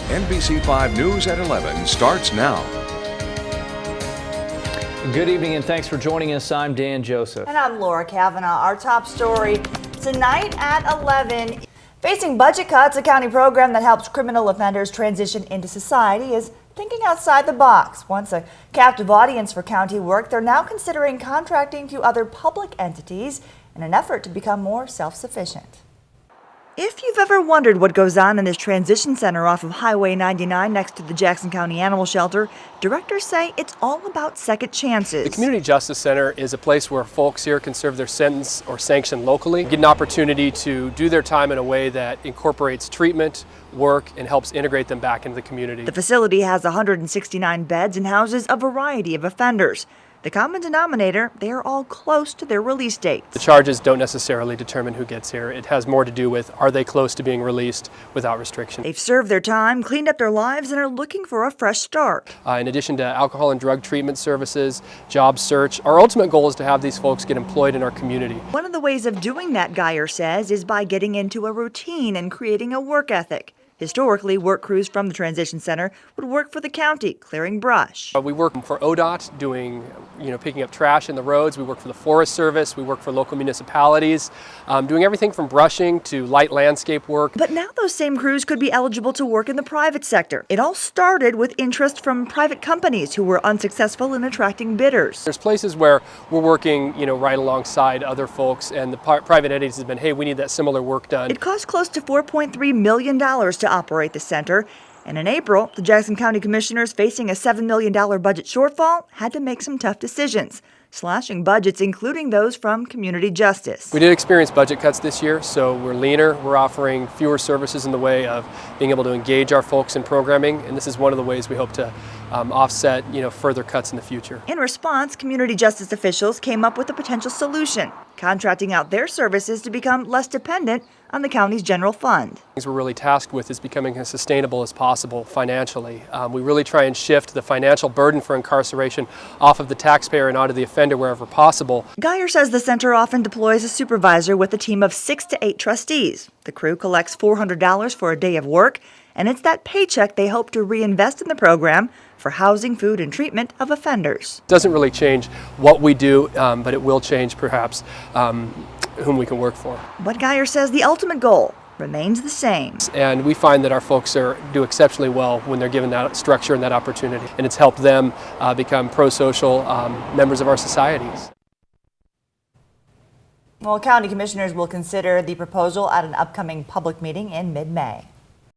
NBC5 News at 11 starts now. Good evening and thanks for joining us. I'm Dan Joseph. And I'm Laura Kavanaugh. Our top story tonight at 11. Facing budget cuts, a county program that helps criminal offenders transition into society is thinking outside the box. Once a captive audience for county work, they're now considering contracting to other public entities in an effort to become more self-sufficient. If you've ever wondered what goes on in this transition center off of Highway 99 next to the Jackson County Animal Shelter, directors say it's all about second chances. The Community Justice Center is a place where folks here can serve their sentence or sanction locally, get an opportunity to do their time in a way that incorporates treatment, work, and helps integrate them back into the community. The facility has 169 beds and houses a variety of offenders. The common denominator, they are all close to their release dates. The charges don't necessarily determine who gets here. It has more to do with, are they close to being released without restriction? They've served their time, cleaned up their lives, and are looking for a fresh start. In addition to alcohol and drug treatment services, job search, our ultimate goal is to have these folks get employed in our community. One of the ways of doing that, Geyer says, is by getting into a routine and creating a work ethic. Historically, work crews from the transition center would work for the county, clearing brush. We work for ODOT, doing, picking up trash in the roads. We work for the Forest Service. We work for local municipalities, doing everything from brushing to light landscape work. But now those same crews could be eligible to work in the private sector. It all started with interest from private companies who were unsuccessful in attracting bidders. There's places where we're working, right alongside other folks, and the private entities have been, hey, we need that similar work done. It cost close to $4.3 million to operate the center. And in April, the Jackson County Commissioners, facing a $7 million budget shortfall, had to make some tough decisions, slashing budgets, including those from community justice. We did experience budget cuts this year, so we're leaner. We're offering fewer services in the way of being able to engage our folks in programming, and this is one of the ways we hope to offset, further cuts in the future. In response, community justice officials came up with a potential solution, contracting out their services to become less dependent on the county's general fund. Things we're really tasked with is becoming as sustainable as possible financially. We really try and shift the financial burden for incarceration off of the taxpayer and onto the offender wherever possible. Geyer says the center often deploys a supervisor with a team of 6 to 8 trustees. The crew collects $400 for a day of work, and it's that paycheck they hope to reinvest in the program for housing, food, and treatment of offenders. It doesn't really change what we do, but it will change perhaps whom we can work for. But Geyer says the ultimate goal remains the same. And we find that our folks do exceptionally well when they're given that structure and that opportunity. And it's helped them become pro-social members of our societies. Well, county commissioners will consider the proposal at an upcoming public meeting in mid-May.